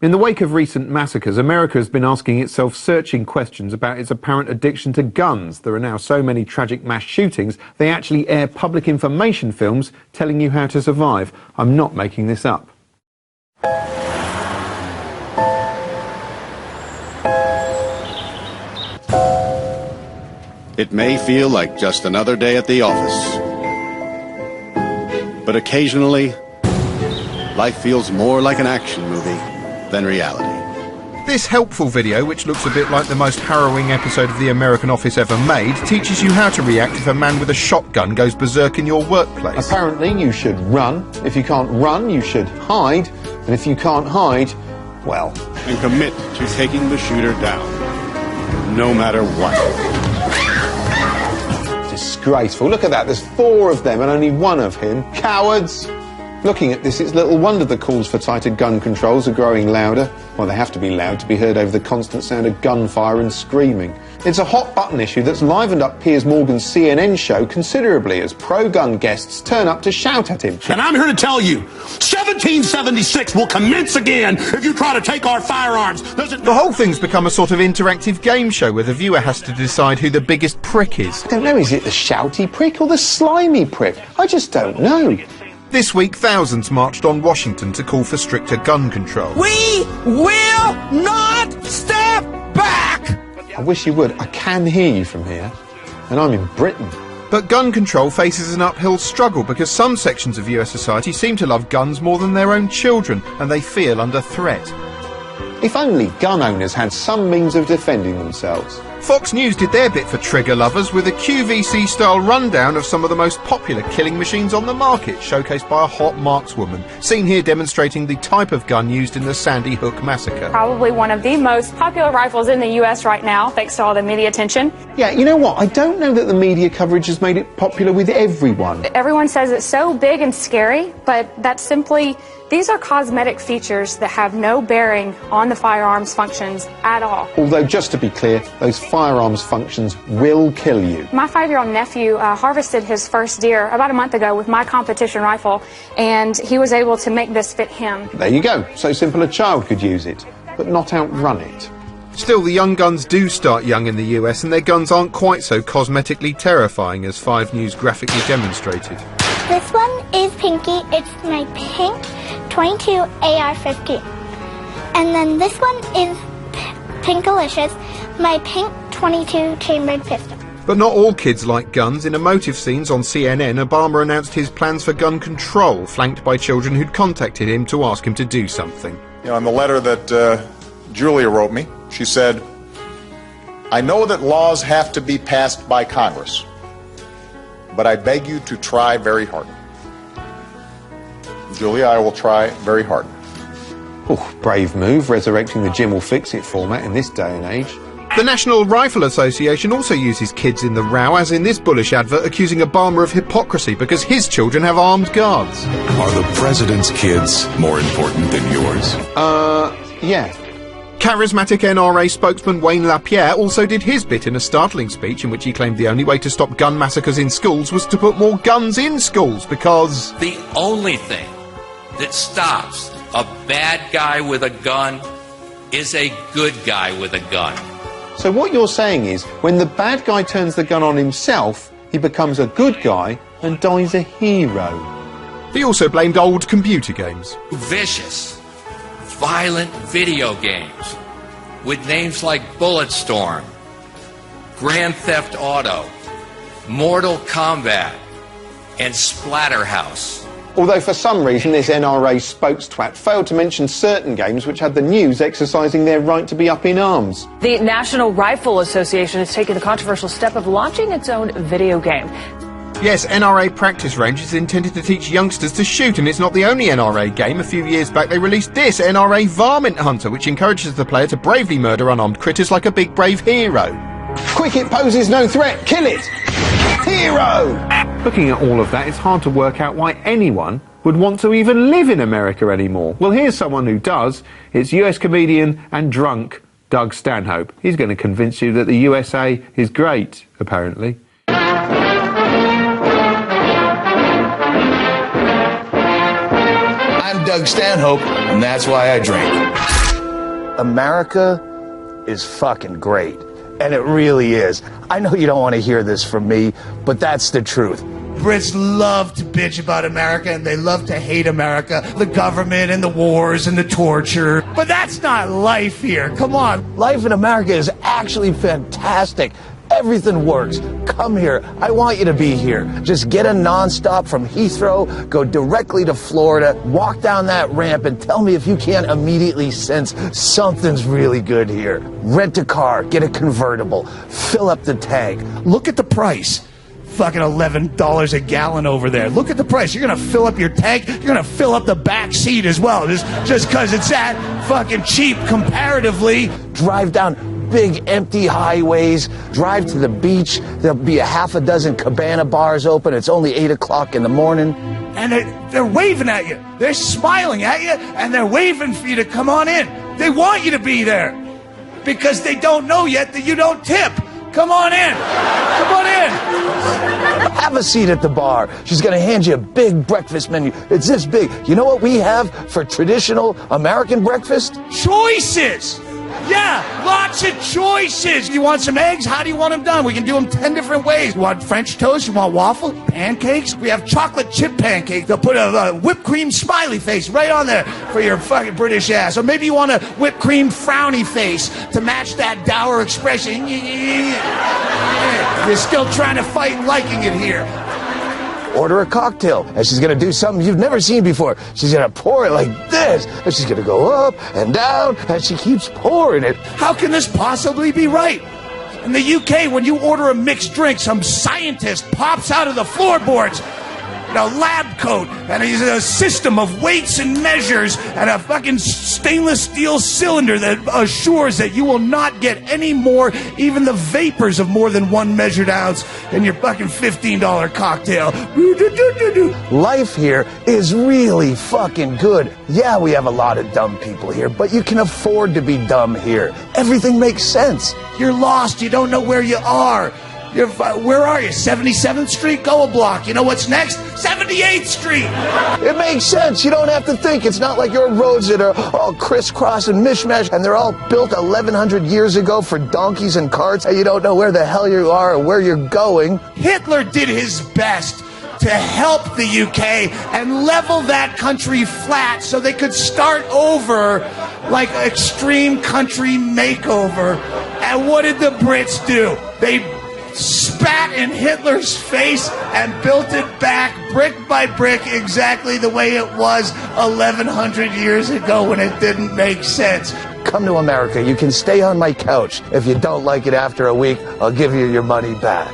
In the wake of recent massacres, America has been asking itself searching questions about its apparent addiction to guns. There are now so many tragic mass shootings, they actually air public information films telling you how to survive. I'm not making this up. It may feel like just another day at the office, but occasionally, life feels more like an action movie than reality. This helpful video, which looks a bit like the most harrowing episode of The American Office ever made, teaches you how to react if a man with a shotgun goes berserk in your workplace. Apparently you should run. If you can't run, you should hide. And if you can't hide, well... And commit to taking the shooter down, no matter what. Disgraceful. Look at that. There's 4 of them and only 1 of him. Cowards! Looking at this, it's little wonder the calls for tighter gun controls are growing louder. Well, they have to be loud to be heard over the constant sound of gunfire and screaming. It's a hot-button issue that's livened up Piers Morgan's CNN show considerably as pro-gun guests turn up to shout at him. And I'm here to tell you, 1776 will commence again if you try to take our firearms. The whole thing's become a sort of interactive game show where the viewer has to decide who the biggest prick is. I don't know, is it the shouty prick or the slimy prick? I just don't know. This week, thousands marched on Washington to call for stricter gun control. We will not step back! I wish you would. I can hear you from here, and I'm in Britain. But gun control faces an uphill struggle because some sections of US society seem to love guns more than their own children, and they feel under threat. If only gun owners had some means of defending themselves. Fox News did their bit for trigger lovers with a QVC-style rundown of some of the most popular killing machines on the market, showcased by a hot markswoman, seen here demonstrating the type of gun used in the Sandy Hook massacre. Probably one of the most popular rifles in the US right now, thanks to all the media attention. Yeah, you know what? I don't know that the media coverage has made it popular with everyone. Everyone says it's so big and scary, but that's simply... These are cosmetic features that have no bearing on the firearms functions at all. Although, just to be clear, those firearms functions will kill you. My 5-year-old nephew harvested his first deer about a month ago with my competition rifle, and he was able to make this fit him. There you go. So simple a child could use it, but not outrun it. Still, the young guns do start young in the US, and their guns aren't quite so cosmetically terrifying as 5 News graphically demonstrated. This one is Pinky. It's my pink 22 AR-15. And then this one is Pinkalicious, my pink 22 chambered pistol. But not all kids like guns. In emotive scenes on CNN, Obama announced his plans for gun control, flanked by children who'd contacted him to ask him to do something. You know, in the letter that Julia wrote me, she said, I know that laws have to be passed by Congress, but I beg you to try very hard. Julia, I will try very hard. Oh, brave move, resurrecting the Jim will fix it format in this day and age. The National Rifle Association also uses kids in the row, as in this bullish advert accusing Obama of hypocrisy because his children have armed guards. Are the president's kids more important than yours? Yeah. Charismatic NRA spokesman Wayne LaPierre also did his bit in a startling speech in which he claimed the only way to stop gun massacres in schools was to put more guns in schools because... The only thing that stops a bad guy with a gun is a good guy with a gun. So what you're saying is, when the bad guy turns the gun on himself, he becomes a good guy and dies a hero. He also blamed old computer games. Vicious, violent video games with names like Bulletstorm, Grand Theft Auto, Mortal Kombat, and Splatterhouse. Although for some reason this NRA spokestwat failed to mention certain games which had the news exercising their right to be up in arms. The National Rifle Association has taken the controversial step of launching its own video game. Yes, NRA Practice Range is intended to teach youngsters to shoot, and it's not the only NRA game. A few years back they released this, NRA Varmint Hunter, which encourages the player to bravely murder unarmed critters like a big brave hero. Quick, it poses no threat, kill it! Hero! Looking at all of that, it's hard to work out why anyone would want to even live in America anymore. Well, here's someone who does. It's US comedian and drunk Doug Stanhope. He's going to convince you that the USA is great, apparently. I'm Doug Stanhope, and that's why I drink. America is fucking great. And it really is. I know you don't want to hear this from me, but that's the truth. Brits love to bitch about America, and they love to hate America, the government and the wars and the torture. But that's not life here. Come on. Life in America is actually fantastic. Everything works. Come here. I want you to be here. Just get a nonstop from Heathrow, go directly to Florida, walk down that ramp, and tell me if you can't immediately sense something's really good here. Rent a car, get a convertible, fill up the tank. Look at the price. Fucking $11 a gallon over there. Look at the price. You're going to fill up your tank. You're going to fill up the back seat as well. Just because it's that fucking cheap comparatively. Drive down big empty highways, drive to the beach. There'll be a half a dozen cabana bars open. It's only 8 o'clock in the morning. And they're waving at you. They're smiling at you, and they're waving for you to come on in. They want you to be there because they don't know yet that you don't tip. Come on in. Come on in. Have a seat at the bar. She's going to hand you a big breakfast menu. It's this big. You know what we have for traditional American breakfast? Choices. Yeah, lots of choices. You want some eggs? How do you want them done? We can do them 10 different ways. You want French toast? You want waffle? Pancakes? We have chocolate chip pancakes. They'll put a whipped cream smiley face right on there for your fucking British ass. Or maybe you want a whipped cream frowny face to match that dour expression. You're still trying to fight liking it here. Order a cocktail, and she's going to do something you've never seen before. She's going to pour it like this, and she's going to go up and down, and she keeps pouring it. How can this possibly be right? In the UK, when you order a mixed drink, some scientist pops out of the floorboards in a lab coat, and he's a system of weights and measures, and a fucking stainless steel cylinder that assures that you will not get any more, even the vapors of more than 1 measured ounce in your fucking $15 cocktail. Life here is really fucking good. Yeah, we have a lot of dumb people here, but you can afford to be dumb here. Everything makes sense. You're lost. You don't know where you are. Where are you? 77th Street? Go a block. You know what's next? 78th Street. It makes sense. You don't have to think. It's not like your roads that are all crisscross and mishmash, and they're all built 1,100 years ago for donkeys and carts, and you don't know where the hell you are or where you're going. Hitler did his best to help the UK and level that country flat so they could start over like extreme country makeover. And what did the Brits do? They spat in Hitler's face and built it back brick by brick exactly the way it was 1,100 years ago when it didn't make sense. Come to America. You can stay on my couch. If you don't like it after a week, I'll give you your money back.